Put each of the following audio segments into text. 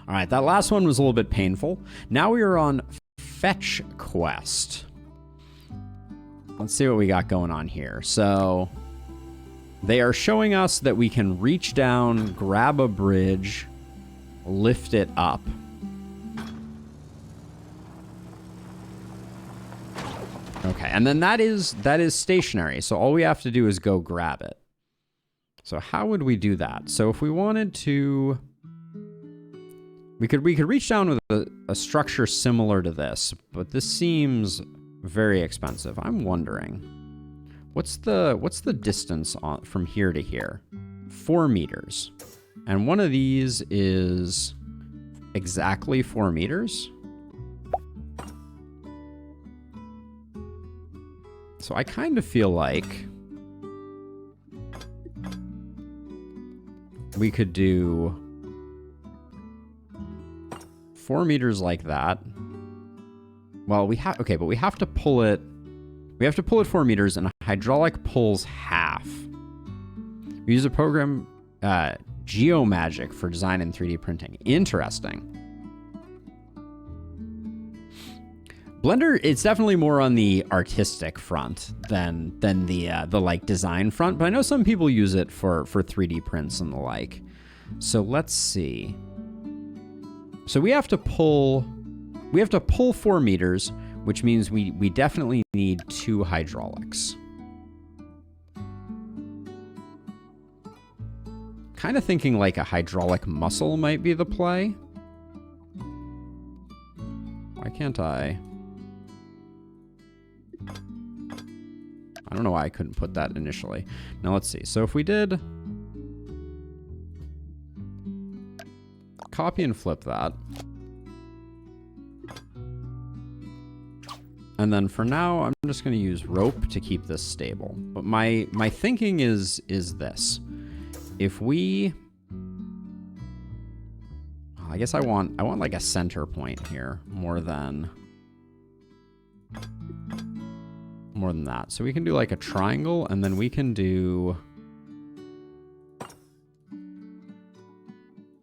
All right, that last one was a little bit painful. Now we are on Fetch Quest. Let's see what we got going on here. So they are showing us that we can reach down, grab a bridge, lift it up. Okay, and then that is stationary. So all we have to do is go grab it. So how would we do that? So if we wanted to, we could reach down with a structure similar to this, but this seems very expensive. I'm wondering, what's the distance from here to here? 4 meters. And one of these is exactly 4 meters. So I kind of feel like we could do 4 meters like that. Well, okay, but we have to pull it. We have to pull it 4 meters, and a hydraulic pulls half. We use a program, Geomagic, for design and 3D printing. Interesting. Blender, it's definitely more on the artistic front than the like design front, but I know some people use it for 3D prints and the like. So let's see. So we have to pull 4 meters, which means we definitely need 2 hydraulics. Kind of thinking like a hydraulic muscle might be the play. Why can't I? I don't know why I couldn't put that initially. Now let's see. So if we did copy and flip that. And then for now, I'm just going to use rope to keep this stable. But my thinking is this. If we, I guess I want like a center point here more than that. So we can do like a triangle, and then we can do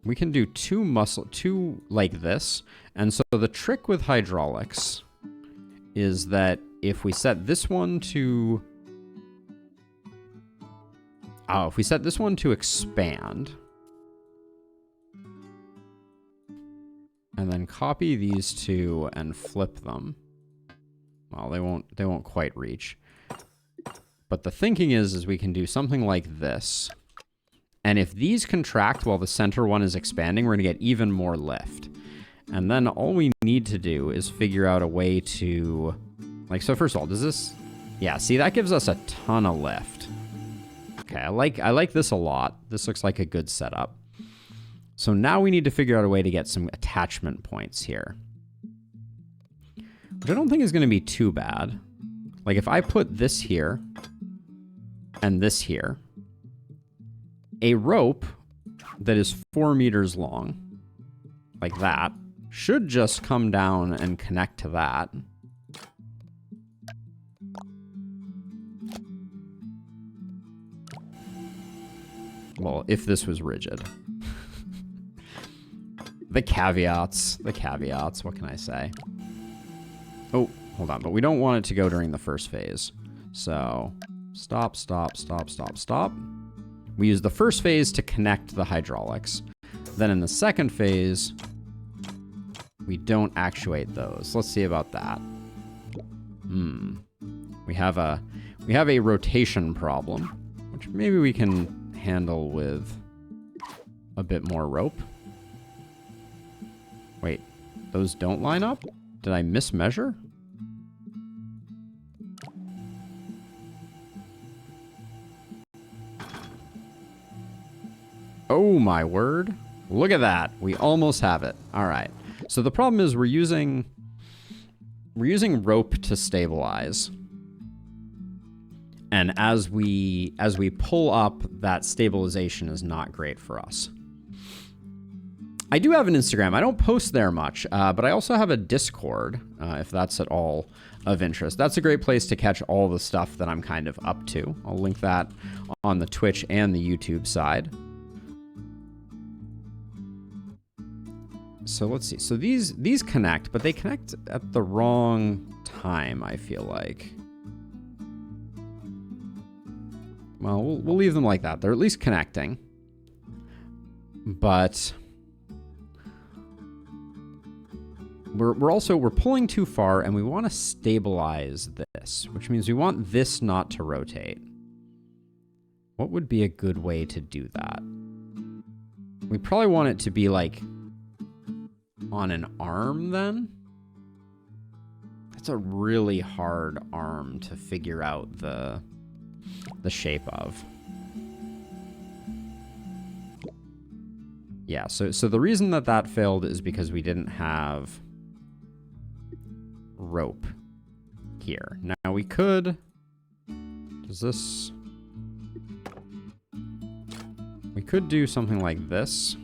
2 like this. And so the trick with hydraulics is that if we set this one to expand, and then copy these 2 and flip them, well, they won't quite reach. But the thinking is we can do something like this. And if these contract while the center one is expanding, we're going to get even more lift. And then all we need to do is figure out a way to, like, so first of all, does this, yeah, see, that gives us a ton of lift. Okay, I like this a lot. This looks like a good setup. So now we need to figure out a way to get some attachment points here, which I don't think is going to be too bad. Like if I put this here and this here, a rope that is 4 meters long, like that, should just come down and connect to that. Well, if this was rigid. The caveats, what can I say? Oh, hold on, but we don't want it to go during the first phase. So, stop. We use the first phase to connect the hydraulics. Then in the second phase, we don't actuate those. Let's see about that. We have a rotation problem, which maybe we can handle with a bit more rope. Wait, those don't line up? Did I mismeasure? Oh my word. Look at that. We almost have it. All right. So the problem is we're using rope to stabilize. And as we pull up, that stabilization is not great for us. I do have an Instagram. I don't post there much, but I also have a Discord, if that's at all of interest. That's a great place to catch all the stuff that I'm kind of up to. I'll link that on the Twitch and the YouTube side. So let's see. So these connect, but they connect at the wrong time, I feel like. Well, we'll leave them like that. They're at least connecting. But we're pulling too far, and we want to stabilize this, which means we want this not to rotate. What would be a good way to do that? We probably want it to be like on an arm then. That's a really hard arm to figure out the shape of. Yeah, so the reason that failed is because we didn't have rope here. Now we could... Does this... We could do something like this.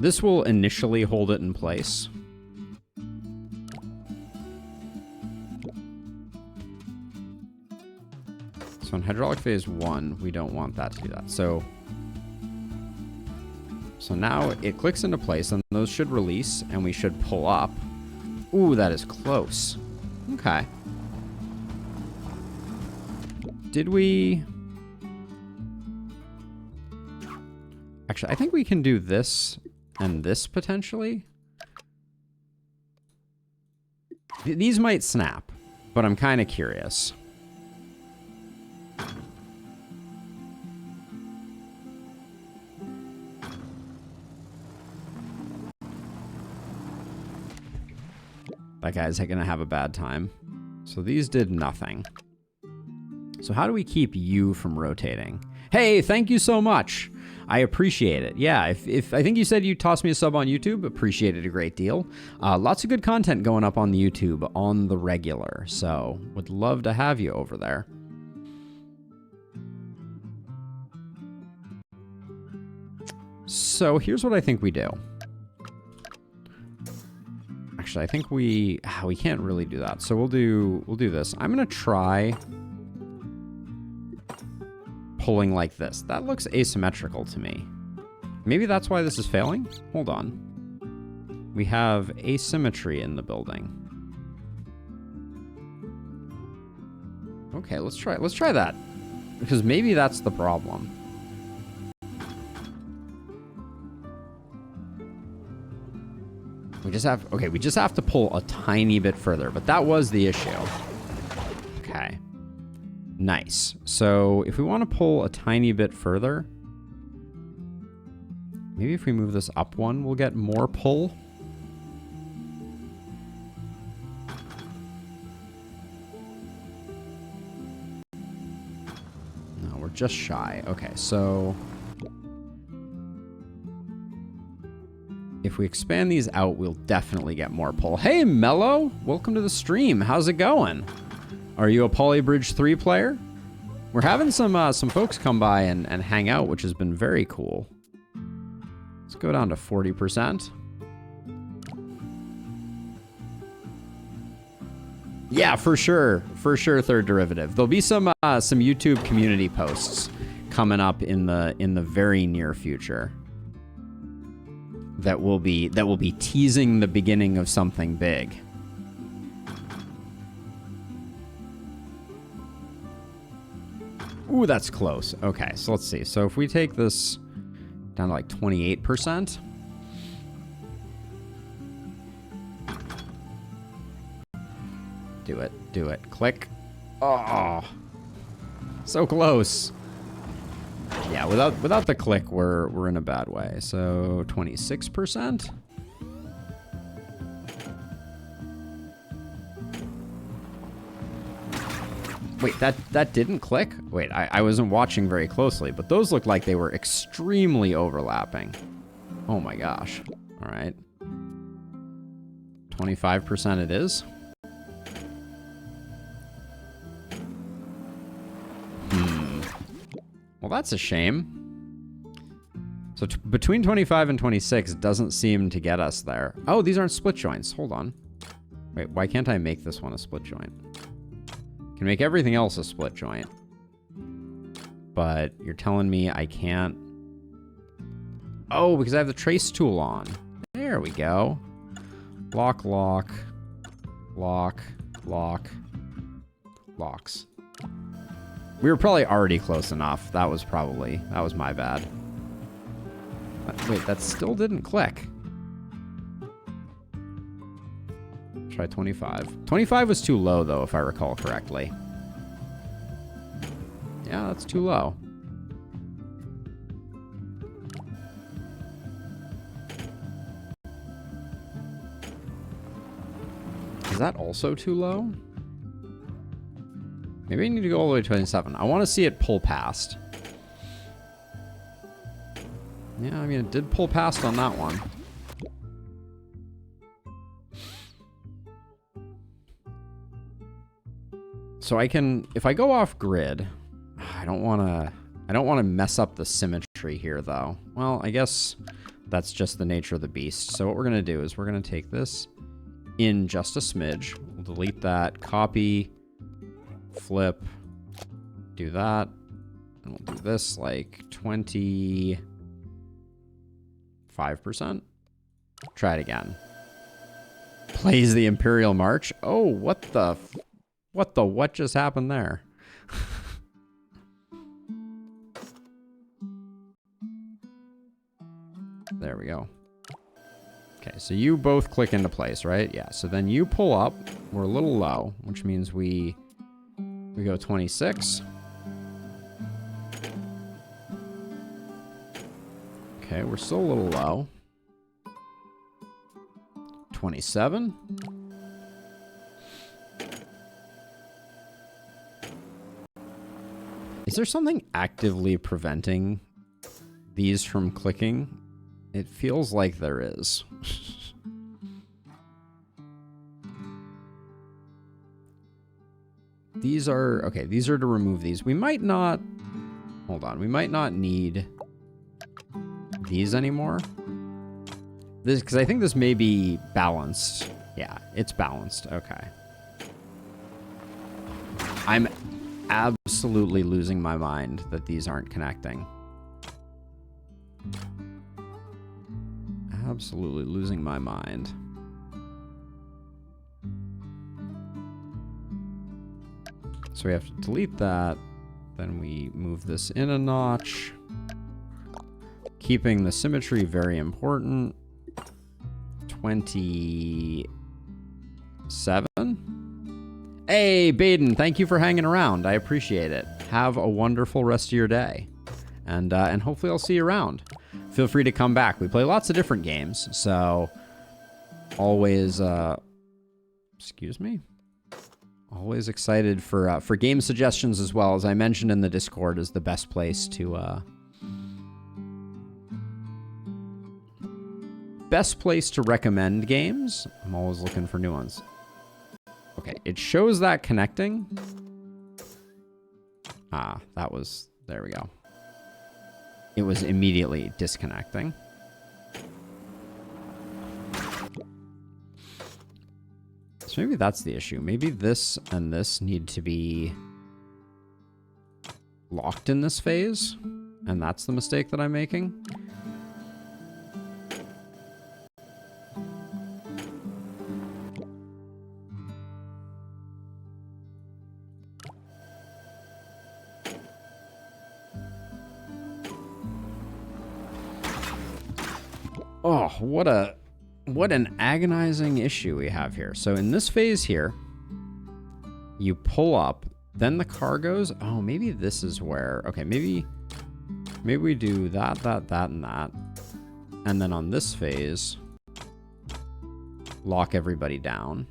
This will initially hold it in place. So in hydraulic phase 1, we don't want that to do that. So now it clicks into place, and those should release, and we should pull up. Ooh, that is close. Okay. Did we... Actually, I think we can do this and this potentially. These might snap, but I'm kind of curious. That guy's gonna have a bad time. So these did nothing. So how do we keep you from rotating? Hey, thank you so much. I appreciate it. Yeah, if I think you said you tossed me a sub on YouTube, appreciate it a great deal. Lots of good content going up on the YouTube on the regular, so would love to have you over there. So here's what I think we do. Actually, I think we can't really do that. So we'll do this. I'm gonna try pulling like this. That looks asymmetrical to me. Maybe that's why this is failing? Hold on. We have asymmetry in the building. Okay, let's try that. Because maybe that's the problem. We just have to pull a tiny bit further, but that was the issue. Okay. Nice. So if we want to pull a tiny bit further, maybe if we move this up one, we'll get more pull. No, we're just shy. Okay, so if we expand these out, we'll definitely get more pull. Hey, Mello! Welcome to the stream. How's it going? Are you a Polybridge 3 player? We're having some folks come by and hang out, which has been very cool. Let's go down to 40%. Yeah, for sure. For sure, third derivative. There'll be some YouTube community posts coming up in the very near future that will be teasing the beginning of something big. Ooh, that's close. Okay, so let's see. So if we take this down to like 28%. Do it. Click. Oh, so close. Yeah, without the click, we're in a bad way. So 26%. Wait, that didn't click? Wait, I wasn't watching very closely, but those looked like they were extremely overlapping. Oh my gosh. All right. 25% it is. Well, that's a shame. So between 25 and 26 doesn't seem to get us there. Oh, these aren't split joints. Hold on. Wait, why can't I make this one a split joint? Can make everything else a split joint. But you're telling me I can't Oh, because I have the trace tool on. There we go. Lock, lock, lock, lock, locks. We were probably already close enough. That was my bad. Wait, that still didn't click. Try 25. 25 was too low, though, if I recall correctly. Yeah, that's too low. Is that also too low? Maybe I need to go all the way to 27. I want to see it pull past. Yeah, I mean, it did pull past on that one. So I can, if I go off grid, I don't want to mess up the symmetry here, though. Well, I guess that's just the nature of the beast. So what we're going to do is we're going to take this in just a smidge. We'll delete that, copy, flip, do that, and we'll do this like 25%. Try it again. Plays the Imperial March. Oh, what just happened there? There we go. Okay, so you both click into place, right? Yeah, so then you pull up. We're a little low, which means we go 26. Okay, we're still a little low. 27. Is there something actively preventing these from clicking? It feels like there is. These are, okay, these are to remove these. We might not, hold on, we might not need these anymore. This, because I think this may be balanced. Yeah, it's balanced, okay. I'm absolutely losing my mind that these aren't connecting. Absolutely losing my mind. So we have to delete that. Then we move this in a notch. Keeping the symmetry very important. 27. Hey, Baden, thank you for hanging around. I appreciate it. Have a wonderful rest of your day. And hopefully I'll see you around. Feel free to come back. We play lots of different games, so always, excuse me? Always excited for game suggestions as well. As I mentioned in the Discord, is the best place to, recommend games. I'm always looking for new ones. Okay, it shows that connecting. Ah, that was, there we go. It was immediately disconnecting. So maybe that's the issue. Maybe this and this need to be locked in this phase, and that's the mistake that I'm making. Oh, what an agonizing issue we have here. So in this phase here, you pull up, then the car goes. Oh, maybe this is where, okay, maybe we do that, and that. And then on this phase, lock everybody down.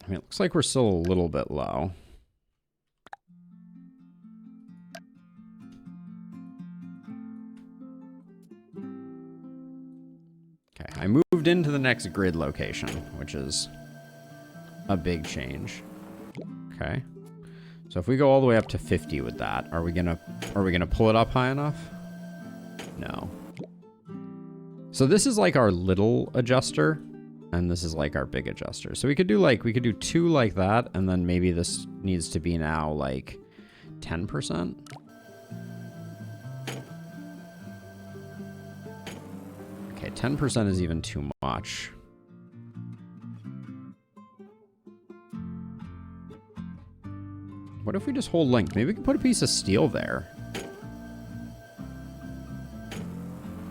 I mean, it looks like we're still a little bit low. Okay, I moved into the next grid location, which is a big change. Okay. So if we go all the way up to 50 with that, are we gonna pull it up high enough? No. So this is like our little adjuster. and this is like our big adjuster. So we could do 2 like that, and then maybe this needs to be now like 10%. Okay, 10% is even too much. What if we just hold link? Maybe we can put a piece of steel there.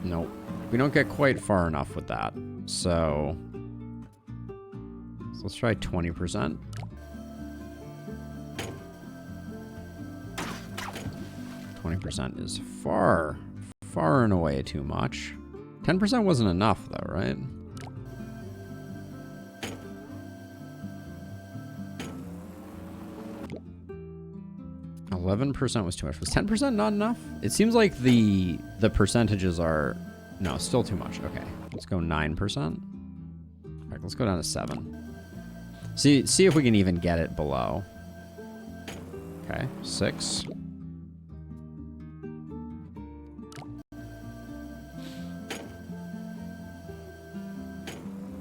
Nope. We don't get quite far enough with that. So let's try 20%. 20% is far, far and away too much. 10% wasn't enough though, right? %11 was too much. Was 10% not enough? It seems like the percentages are... No, still too much. Okay, let's go 9%. All right, let's go down to 7. See if we can even get it below. Okay, 6.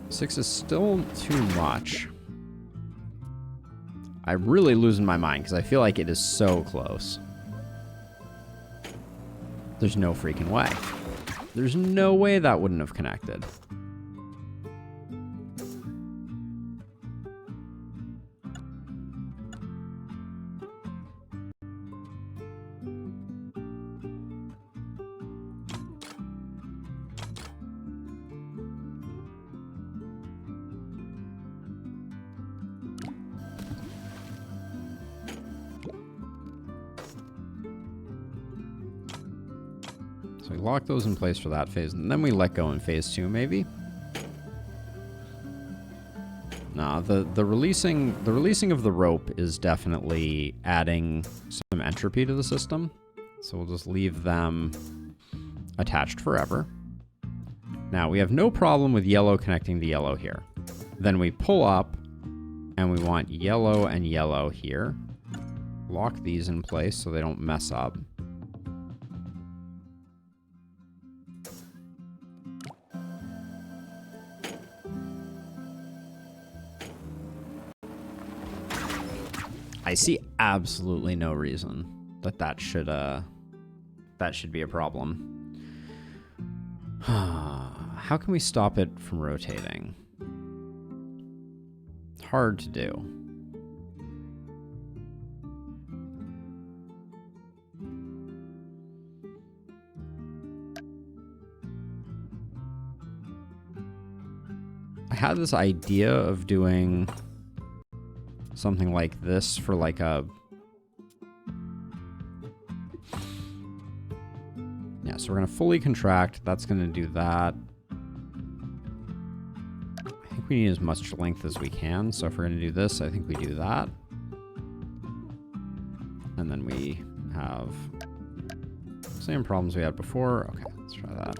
Six is still too much. I'm really losing my mind because I feel like it is so close. There's no freaking way. There's no way that wouldn't have connected. So we lock those in place for that phase, and then we let go in phase 2, maybe. Nah, the releasing of the rope is definitely adding some entropy to the system. So we'll just leave them attached forever. Now we have no problem with yellow connecting to yellow here. Then we pull up, and we want yellow and yellow here. Lock these in place so they don't mess up. I see absolutely no reason that should be a problem. How can we stop it from rotating? Hard to do. I had this idea of doing something like this for like a... Yeah, so we're going to fully contract. That's going to do that. I think we need as much length as we can. So if we're going to do this, I think we do that. And then we have same problems we had before. Okay, let's try that.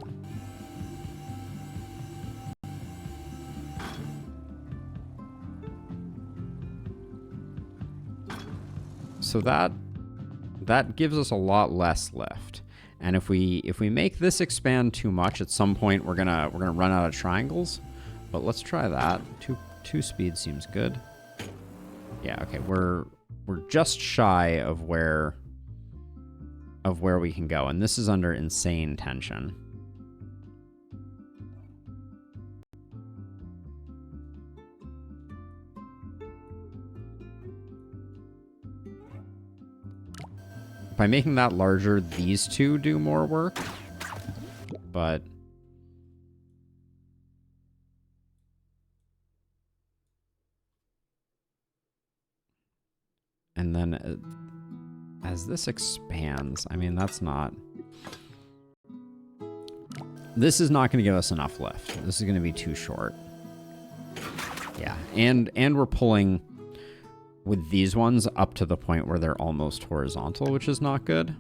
So that gives us a lot less lift. And if we make this expand too much, at some point we're gonna run out of triangles. But let's try that. Two speed seems good. Yeah, okay, we're just shy of where we can go, and this is under insane tension. By making that larger, these two do more work, but... And then as this expands, I mean, that's not... This is not going to give us enough lift. This is going to be too short. Yeah, and we're pulling with these ones up to the point where they're almost horizontal, which is not good.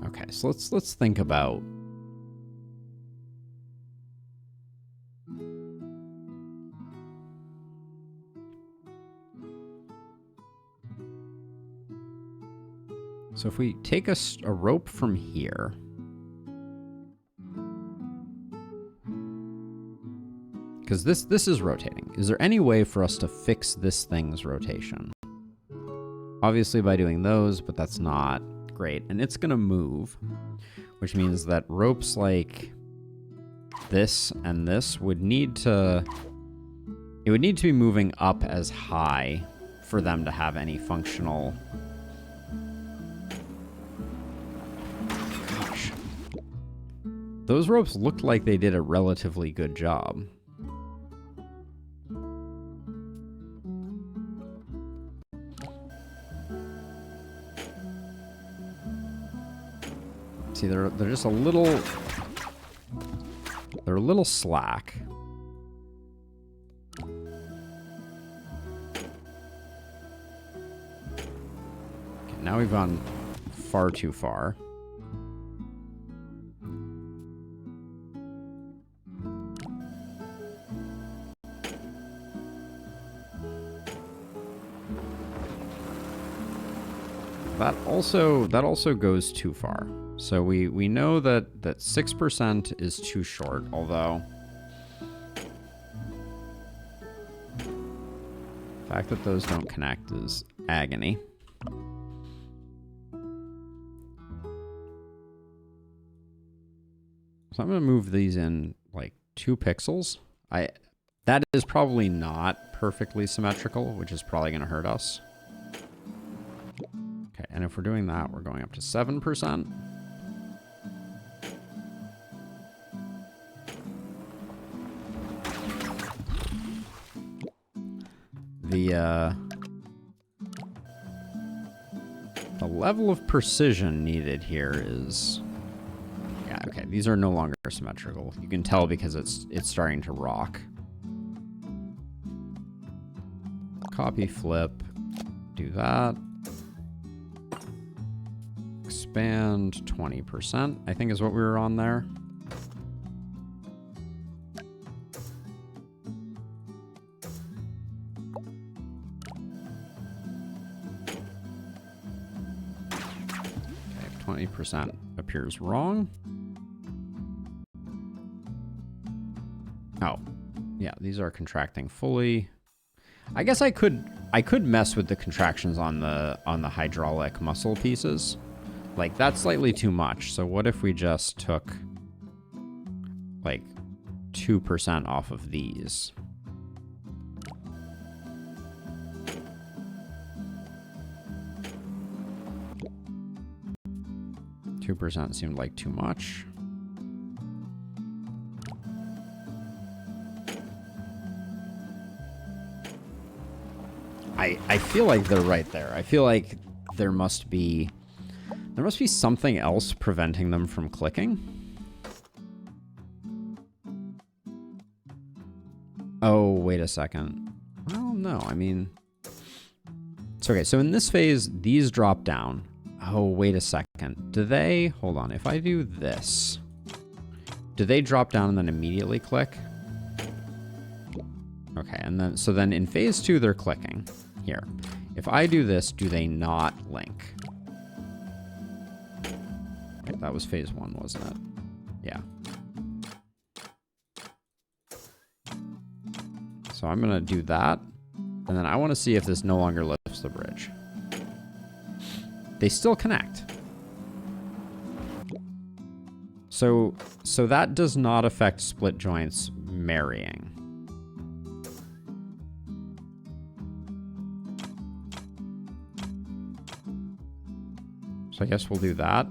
Okay, so let's think about So if we take a rope from here, because this is rotating. Is there any way for us to fix this thing's rotation? Obviously by doing those, but that's not great. And it's going to move, which means that ropes like this and this would need to... It would need to be moving up as high for them to have any functional... Gosh. Those ropes looked like they did a relatively good job. See, they're just a little... They're a little slack. Okay, now we've gone far too far. That also goes too far. So we know that 6% is too short, although the fact that those don't connect is agony. So I'm going to move these in like 2 pixels. That is probably not perfectly symmetrical, which is probably going to hurt us. Okay, and if we're doing that, we're going up to 7%. The level of precision needed here is... Yeah, okay, these are no longer symmetrical. You can tell because it's starting to rock. Copy, flip, do that. Expand 20%, I think is what we were on there. Okay, 20% appears wrong. Oh, yeah, these are contracting fully. I guess I could mess with the contractions on the hydraulic muscle pieces. Like, that's slightly too much. So what if we just took like 2% off of these? $2 seemed like too much. I feel like they're right there. I feel like there must be something else preventing them from clicking. Oh, wait a second. Well, no, I mean... It's okay, so in this phase, these drop down. Oh, wait a second. Do they... Hold on, if I do this... Do they drop down and then immediately click? Okay, and then... So then in phase 2, they're clicking. Here. If I do this, do they not link? Okay, that was phase 1, wasn't it? Yeah. So I'm going to do that. And then I want to see if this no longer lifts the bridge. They still connect. So that does not affect split joints marrying. So I guess we'll do that.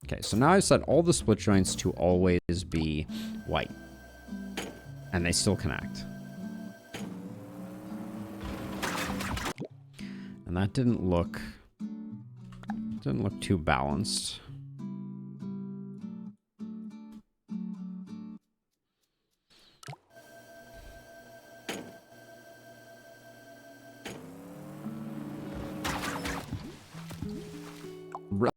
Okay, so now I've set all the split joints to always be white. And they still connect. And that didn't look too balanced.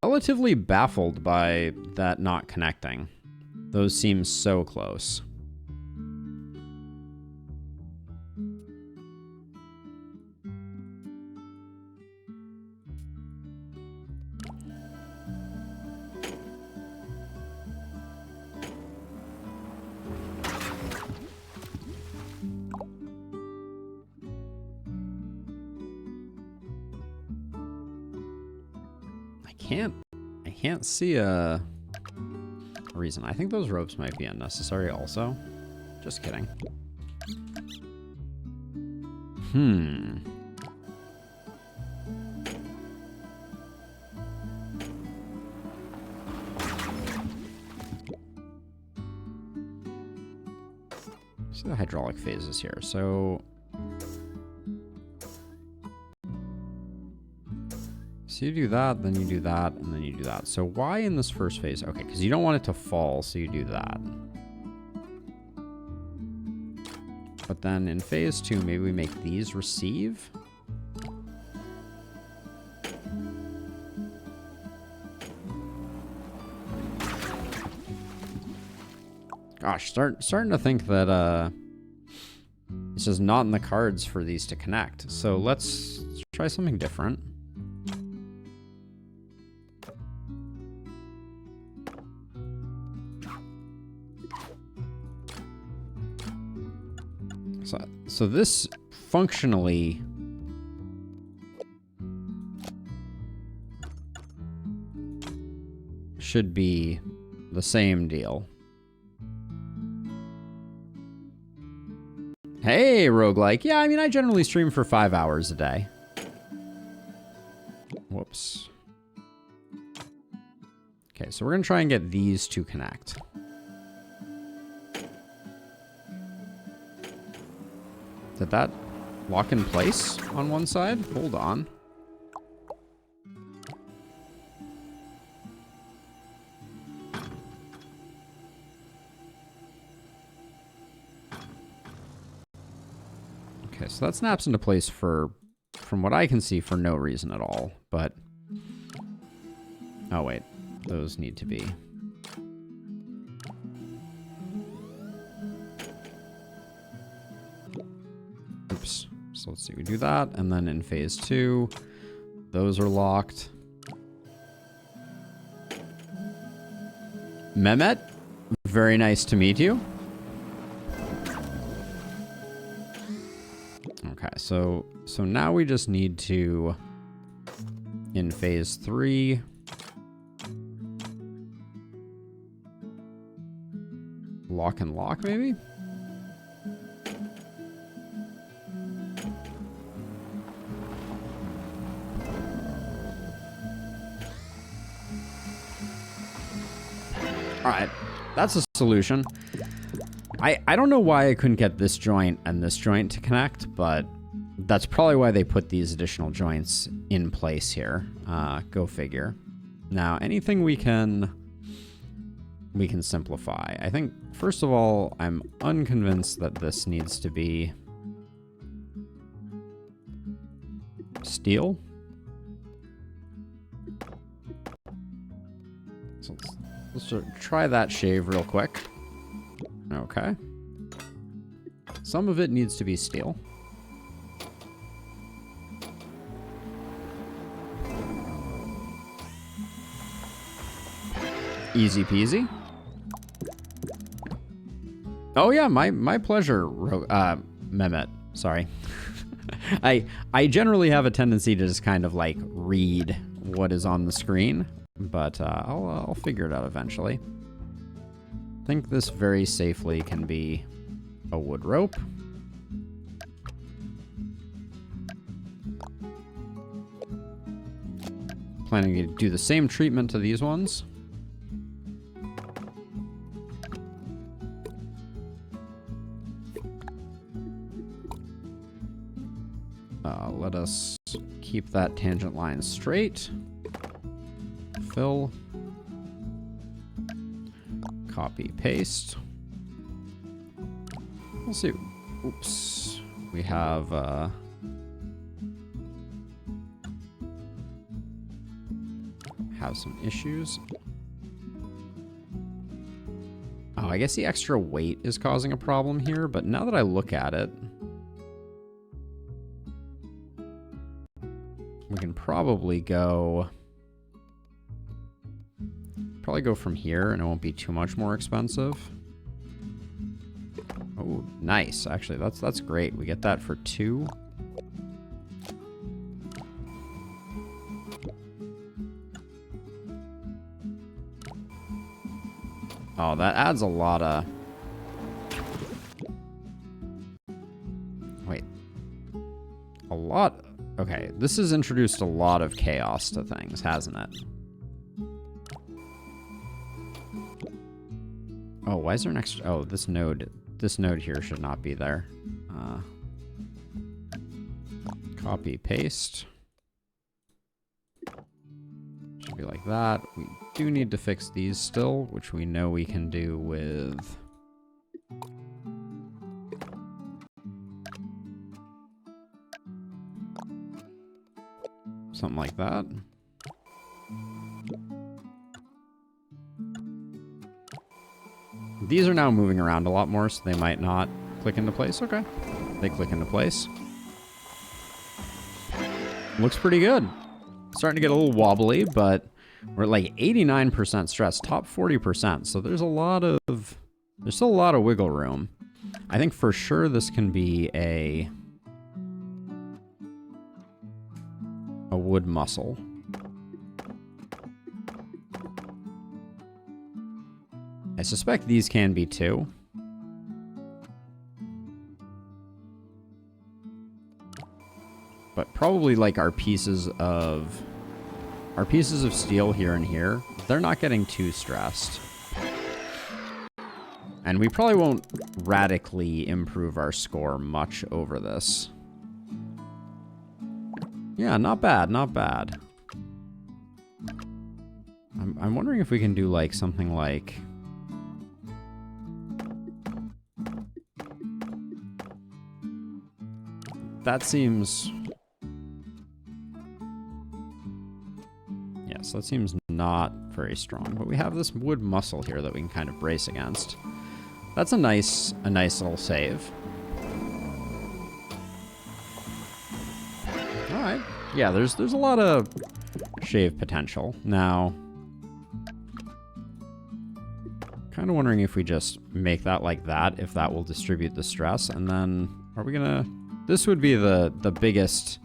Relatively baffled by that not connecting. Those seem so close. I can't see a reason. I think those ropes might be unnecessary also. Just kidding. See the hydraulic phases here. So you do that, then you do that, and then you do that. So why in this first phase? Okay, because you don't want it to fall, so you do that. But then in phase 2, maybe we make these receive. Gosh, starting to think that it's just not in the cards for these to connect. So let's try something different. So this functionally should be the same deal. Hey, roguelike. Yeah, I mean, I generally stream for 5 hours a day. Whoops. Okay, so we're going to try and get these to connect. Did that lock in place on one side? Hold on. Okay, so that snaps into place for, from what I can see, for no reason at all, but... Oh, wait. Those need to be... Oops. So let's see, we do that, and then in phase 2, those are locked. Mehmet, very nice to meet you. Okay, so now we just need to, in phase 3, lock and lock, maybe? Alright, that's a solution. I don't know why I couldn't get this joint and this joint to connect, but that's probably why they put these additional joints in place here. Go figure. Now, anything we can simplify. I think, first of all, I'm unconvinced that this needs to be steel. So let's try that shave real quick. Okay. Some of it needs to be steel. Easy peasy. Oh yeah, my pleasure, Mehmet. Sorry. I generally have a tendency to just kind of like read what is on the screen, but I'll figure it out eventually. I think this very safely can be a wood rope. Planning to do the same treatment to these ones. Let us keep that tangent line straight. Fill. Copy, paste. We'll see. Oops. We have some issues. Oh, I guess the extra weight is causing a problem here, but now that I look at it, we can probably go from here and it won't be too much more expensive. Oh, nice. Actually, that's great. We get that for 2. Oh, that adds a lot of... Wait. A lot... Okay, this has introduced a lot of chaos to things, hasn't it? Oh, why is there an extra... Oh, this node here should not be there. Copy, paste. Should be like that. We do need to fix these still, which we know we can do with... something like that. These are now moving around a lot more, so they might not click into place. Okay. They click into place. Looks pretty good. Starting to get a little wobbly, but we're at like 89% stress, top 40%. So there's still a lot of wiggle room. I think for sure this can be a wood muscle. I suspect these can be too. But probably like our pieces of steel here and here, they're not getting too stressed. And we probably won't radically improve our score much over this. Yeah, not bad, not bad. I'm wondering if we can do like something like... That seems... Yes, that seems not very strong, but we have this wood muscle here that we can kind of brace against. That's a nice little save. All right. Yeah, there's a lot of shave potential. Now, kind of wondering if we just make that like that, if that will distribute the stress, and then are we gonna... This would be the biggest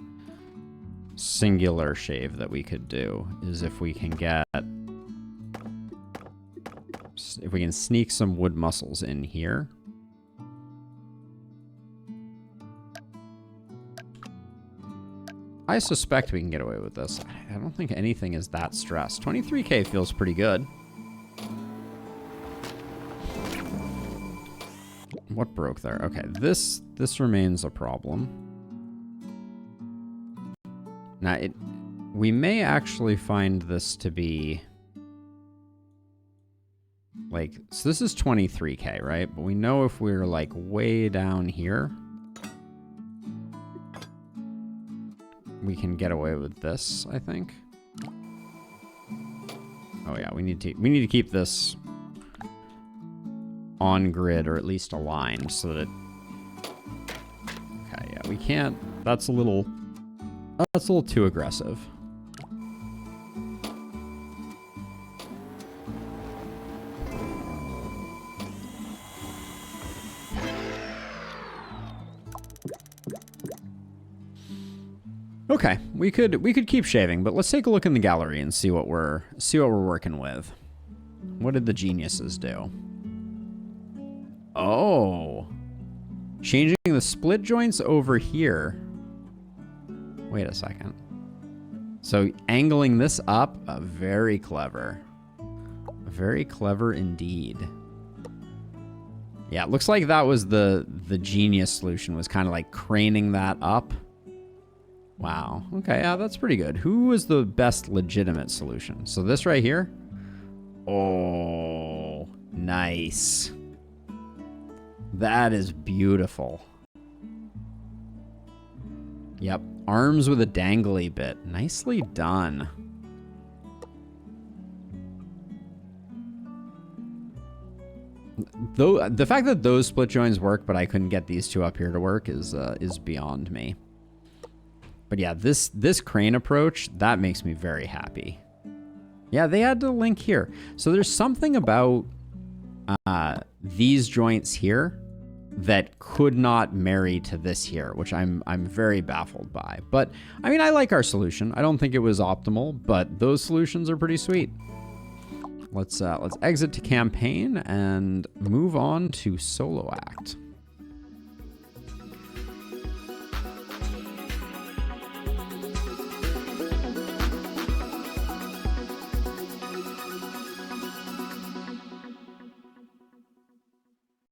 singular shave that we could do, is if we can sneak some wood muscles in here. I suspect we can get away with this. I don't think anything is that stressed. 23k feels pretty good. What broke there? Okay, this remains a problem. Now, we may actually find this to be... Like, so this is 23k, right? But we know if we're, like, way down here, we can get away with this, I think. Oh, yeah, we need to keep this on grid, or at least aligned, so that... Okay, yeah, we can't... That's a little too aggressive. Okay, we could keep shaving, but let's take a look in the gallery and see what we're working with. What did the geniuses do? Oh, changing the split joints over here. Wait a second. So angling this up, very clever. Very clever indeed. Yeah, it looks like that was the genius solution, was kind of like craning that up. Wow. Okay, yeah, that's pretty good. Who was the best legitimate solution? So this right here? Oh, nice. That is beautiful. Yep, arms with a dangly bit. Nicely done. Though the fact that those split joints work, but I couldn't get these two up here to work is beyond me. But yeah, this crane approach, that makes me very happy. Yeah, they had to link here. So there's something about these joints here that could not marry to this here, which I'm very baffled by. But I mean, I like our solution. I don't think it was optimal, but those solutions are pretty sweet. let's exit to campaign and move on to solo act.